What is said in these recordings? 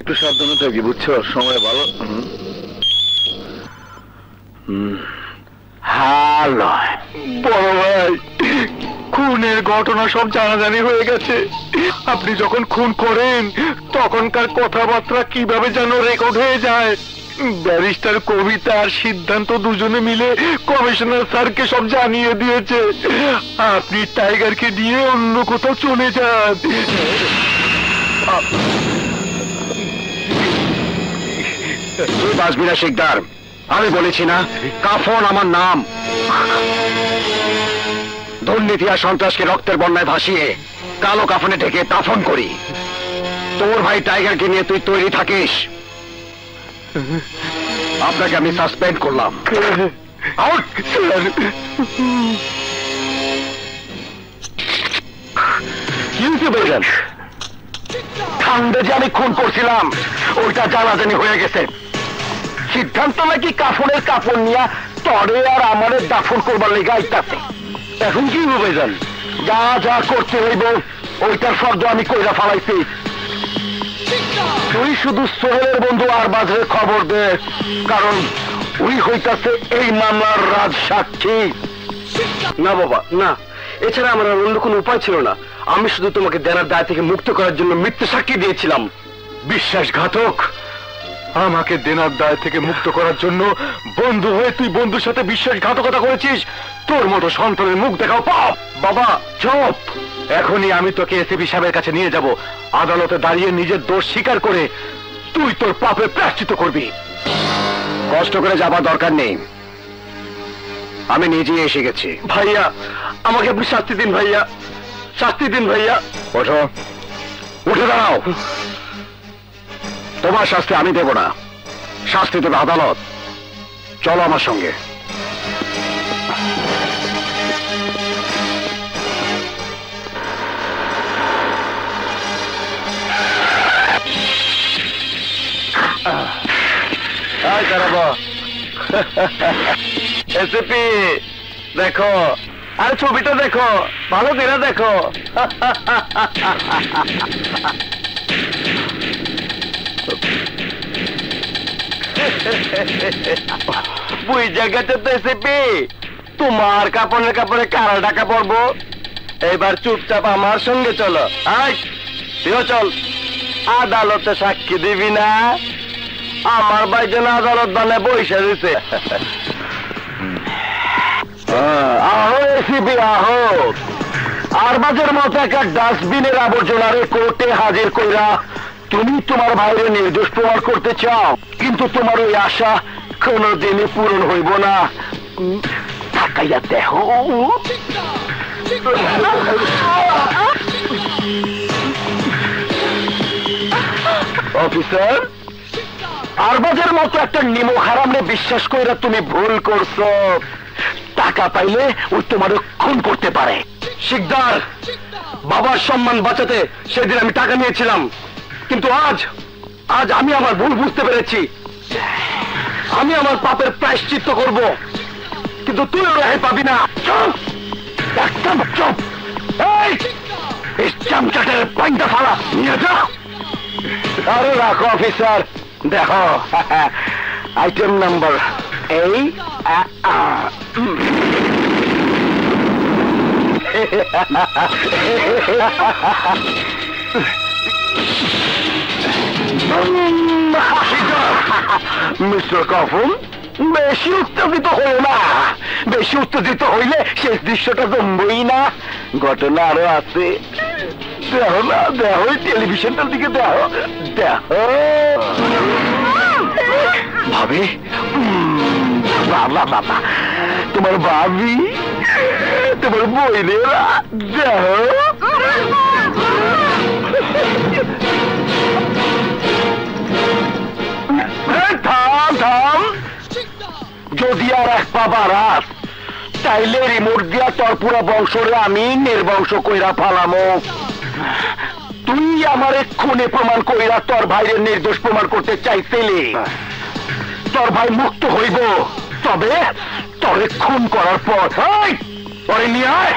একটু সাবধানে থাকি, বুঝছো? সময় ভালো। হ্যালো বড় ভাই, খুনের ঘটনা সব জানাজানি হয়ে গেছে। আপনি যখন খুন করেন তখনকার কথাবার্তা কিভাবে যেন রেকর্ড হয়ে যায়। ব্যারিস্টার কবিতা আর সিদ্ধান্ত দুজনে মিলে কমিশনার স্যারকে সব জানিয়ে দিয়েছে। আপনি টাইগারকে নিয়ে অন্য কোথাও চলে যান। তুই বাঁচবি না শিকদার, আমি বলেছি না কাফন আমার নাম। দুর্নীতি আর সন্ত্রাসকে রক্তের বন্যায় ভাসিয়ে কালো কাফনে ঢেকে দাফন করি। তোর ভাই টাইগারকে নিয়ে তুই তৈরি থাকিস। আপনাকে আমি সাসপেন্ড করলাম। Out sir. কি হয়েছে ভাইজান? ঠান্ডা যে আমি খুন করছিলাম ওইটা জানাজানি হয়ে গেছে। সিদ্ধান্ত নাকি কাফনের কাপড় নিয়ে তরে আর আমারে দাফন করবার লেগে আইতাছে। এখন কি হবে জান? যা যা করতে হইব ওইটার শব্দ আমি কইরা ফালাইছি। তুই শুধু সোহেলের বন্ধু আর বাজারে খবর দে, কারণ উনি হইতাছে এই মামলার রাজ সাক্ষী। না বাবা না, এছাড়া আমার অন্য কোনো উপায় ছিল না। আমি শুধু তোমাকে দেনার দায় থেকে মুক্ত করার জন্য মিথ্যে সাক্ষী দিয়েছিলাম। বিশ্বাসঘাতক! আমাকে দেনার দায় থেকে মুক্ত করার জন্য বন্ধু হয়ে তুই বন্ধুর সাথে বিশ্বাসঘাতকতা করেছিস। তোর মতো সন্তানের মুখ দেখাও পাপ। বাবা চুপ! এখনই আমি তোকে এসিপি সাহেবের কাছে নিয়ে যাব। আদালতে দাঁড়িয়ে নিজের দোষ স্বীকার করে তুই তোর পাপে প্রায়শ্চিত্ত করবি। কষ্ট করে যাবার দরকার নেই, আমি নিজেই এসে গেছি। ভাইয়া, আমাকে আপনি শাস্তি দিন ভাইয়া, শাস্তি দিন ভাইয়া। ওঠো, উঠে দাঁড়াও। তোমার শাস্তি আমি দেব না, শাস্তি দেবে আদালত। চলো আমার সঙ্গে। এসিপি দেখো, আর ছবিটা দেখো, ভালো করে দেখো। ওই জায়গাতে তো এসিপি তোমার কাপড়ের কাপড়ে কারা ঢাকা পড়বো। এবার চুপচাপ আমার সঙ্গে চলো। আয় তুইও চল। আদালতে সাক্ষী দিবি না? আমার ভাই যেন আদালত বানায় বৈশা দিছে। আহো এসিপি আহো। আর বাজের মতো একটা ডাস্টবিনের আবর্জনারে কোর্টে হাজির কইরা তুমি তোমার ভাইরে নির্দোষ প্রমাণ করতে চাও, কিন্তু তোমার ওই আশা কোনদিনই পূরণ হইব না। তাকাইয়া দেখো। অফিসার, আরবাজের মতো একটা নিমো হারামে বিশ্বাস কইরা তুমি ভুল করছো। টাকা পাইলে ওই তোমার খুন করতে পারে। শিকদার, বাবার সম্মান বাঁচাতে সেদিন আমি টাকা নিয়েছিলাম, কিন্তু আজ আমি আমার ভুল বুঝতে পেরেছি। আমি আমার পাপের প্রায়শ্চিত্ত করব, কিন্তু তুই ওরা পাবি না। চুপ, একদম চুপ। এই চামচাটের পাইন্টা ফালা নিয়ে যা। আরে রাখো অফিসার, দেখো আইটেম নাম্বার এই। মিস্টার কাফন, বেশি উত্তেজিত হইল না। বেশি উত্তেজিত হইলে শেষ দৃশ্যটা জমবই না। ঘটনা আরো আছে। দেখো না, দেখো টেলিভিশনটার দিকে দেখো দেখো। ভাবি, বাবা বাবা, তোমার ভাবি, তোমার বইনেরা দেখো। থাম থাম, যদি আর এক পা বাড়াস তাইলে রিমোট দিয়া তোর পুরা বংশরে আমি নির্বংশ কইরা ফালামো। তুই আমার খুনে প্রমাণ কইরা তোর ভাইয়ের নির্দোষ প্রমাণ করতে চাইছিলি। তোর ভাই মুক্ত হইব, তবে তোরে খুন করার পর ওরে নিয়ে আয়।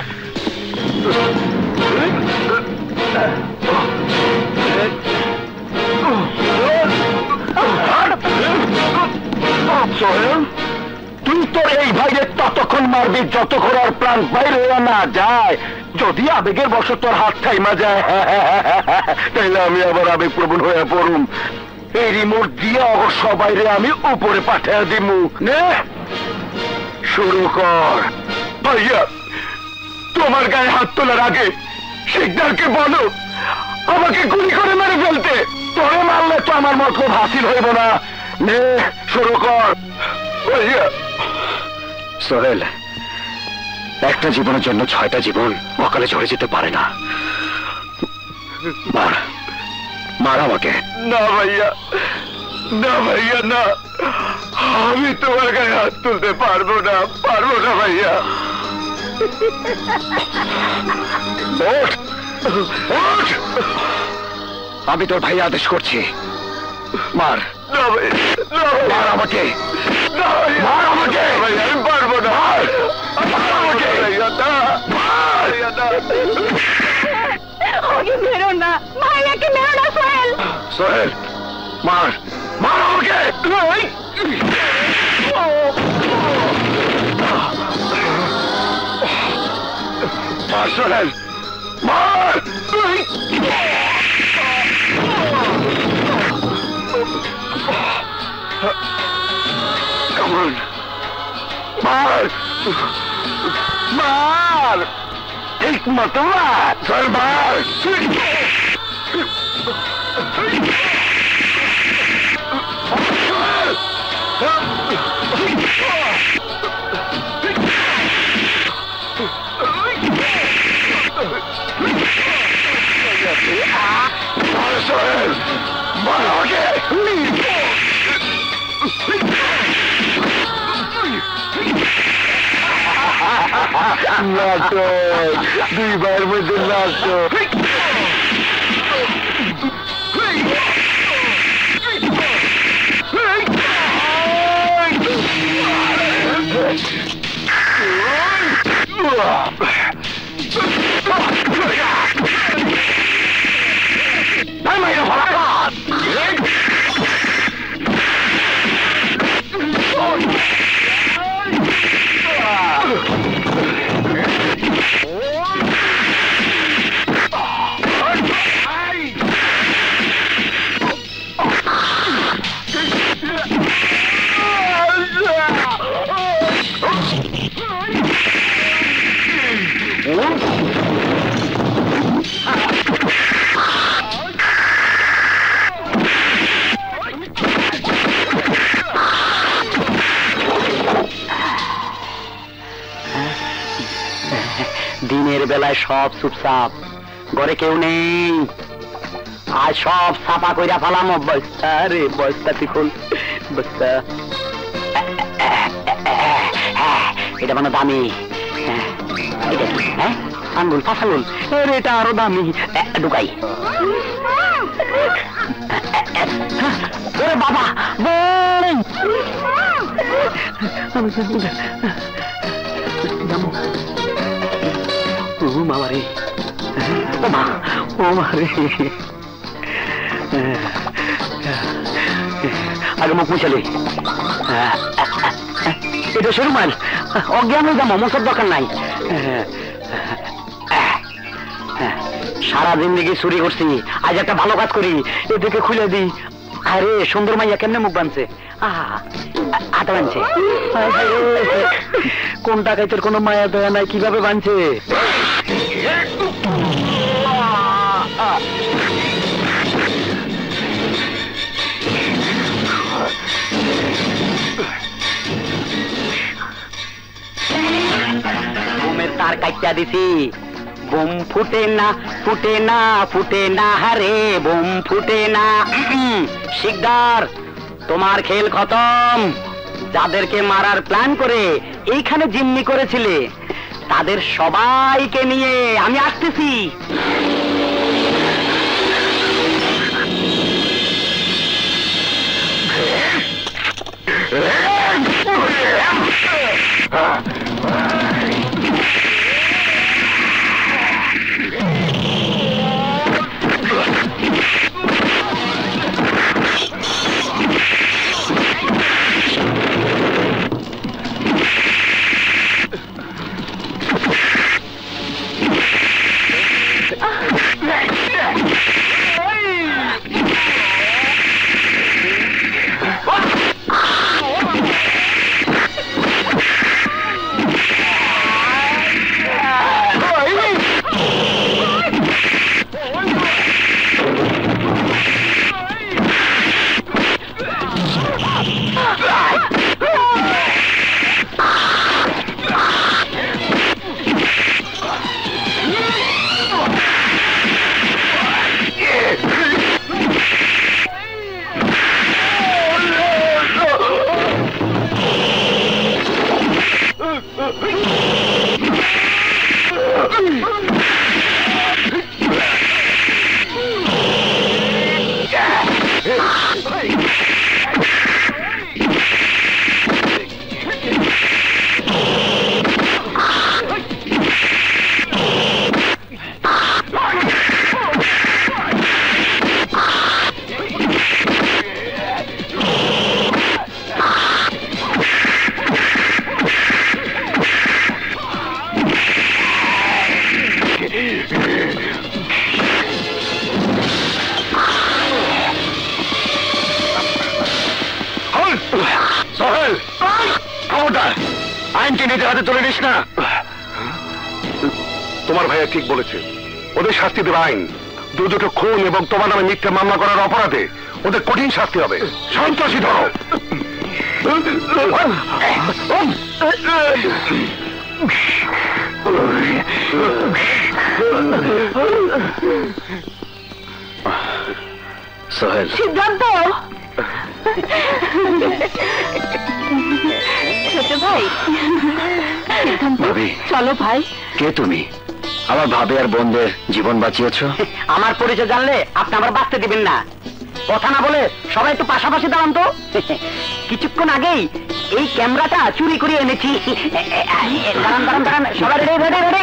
মারবি যত করার প্রাণ বাইরে না যায়। যদি আবেগের বশত তোর হাত থাইমা যায় তাইলে আমি আবার আবেগ প্রবণ হয়ে পড়ুম। এই রিমোট দিয়ে অবশ্য বাইরে আমি উপরে পাঠিয়ে দিমু। নে শুরু কর। ভাইয়া, তোমার গায়ে হাত তোলার আগে শিকদারকে বলো আমাকে গুলি করে মেরে ফেলতে। তোরে মারলে তো আমার মতলব হাসিল হইব না। নে শুরু কর। ভাইয়া, সোহেল, একটা জীবনের জন্য 6টা জীবন অকালে ঝরে যেতে পারে না। মার, মার আমাকে। না ভাইয়া, না ভাইয়া, না, আমি তোমার গায়ে হাত তুলতে পারবো না, পারবো না ভাইয়া। ওঠ, ওঠ। আমি তোর ভাই আদেশ করছি, মার। না ভাইয়া, না মার ভাইয়া, আমাকে, না ভাইয়া, মার আমাকে। ভাইয়া, আমি পারবো না, মার আমাকে। ভাইয়া, না, ভাইয়া, না। ওকে মেরো না, ভাইয়াকে মেরো না সোহেল। সোহেল, মার, মার আমাকে। মার সোহেল, মার। Come on. মার, মার, ঠিক মতো মার। সোহেল, মার। সোহেল, মার আমাকে। নাটক, 2 ভাইয়ের মধ্যে নাটক। দিনের বেলায় সব চুপচাপ, ঘরে কেউ নেই। আজ সব ছাপা কইরা ফালাম। বস্তা রে, বস্তা তিকুল, বস্তা। এটা মানে দামি। এটা কি? হ্যাঁ, আঙ্গুল, ফাঁসাঙ্গুল। এটা আরো দামি। ঢুকাই। বাবা, মামারে, ও মা, ও মারে। আগে মুখ মুছালি। এটা সেরুমাল, অজ্ঞান হয়ে যাবো, মোছার দরকার নাই। সারা জিন্দেগি চুরি করছি, আজ একটা ভালো কাজ করি, এদিকে খুলে দিই। আরে সুন্দর মাইয়া কেমনে মুখ বানছে, হাতে বানছে। কোন টাকাইতের কোনো মায়া দয়া নাই, কিভাবে বানছে। বোমের তার কাইটা দিছি, বোম ফুটে না, ফুটে না, ফুটে না, হারে বোম ফুটে না। শিকদার, তোমার খেল খতম। যাদেরকে মারার প্ল্যান করে এইখানে জিম্মি করেছিলে, তাদের সবাইকে নিয়ে আমি আসতেছি। সোহেল, খবরদার, আইনকে নিজের হাতে তুলে নিস না। তোমার ভাইয়া ঠিক বলেছে, ওদের শাস্তি দেবে আইন। দুটো খুন এবং তোমার নামে মিথ্যা মামলা করার অপরাধে ওদের কঠিন শাস্তি হবে। সন্ত্রাসী ধরো। সোহেল, সিদ্ধান্ত ছোট ভাই, সিদ্ধান্ত ভাবি। চলো ভাই। কে তুমি? আমার ভাবে আর বোনদের জীবন বাঁচিয়েছো। আমার পরিচয় জানলে আপনি আমার বাঁচতে দিবেন না। কথা না বলে সবাই একটু পাশাপাশি দাঁড়ান তো। কিছুক্ষণ আগেই এই ক্যামেরাটা চুরি করে এনেছি। দাঁড়ান দাঁড়ান দাঁড়ান, সবাই রেডি রেডি রেডি।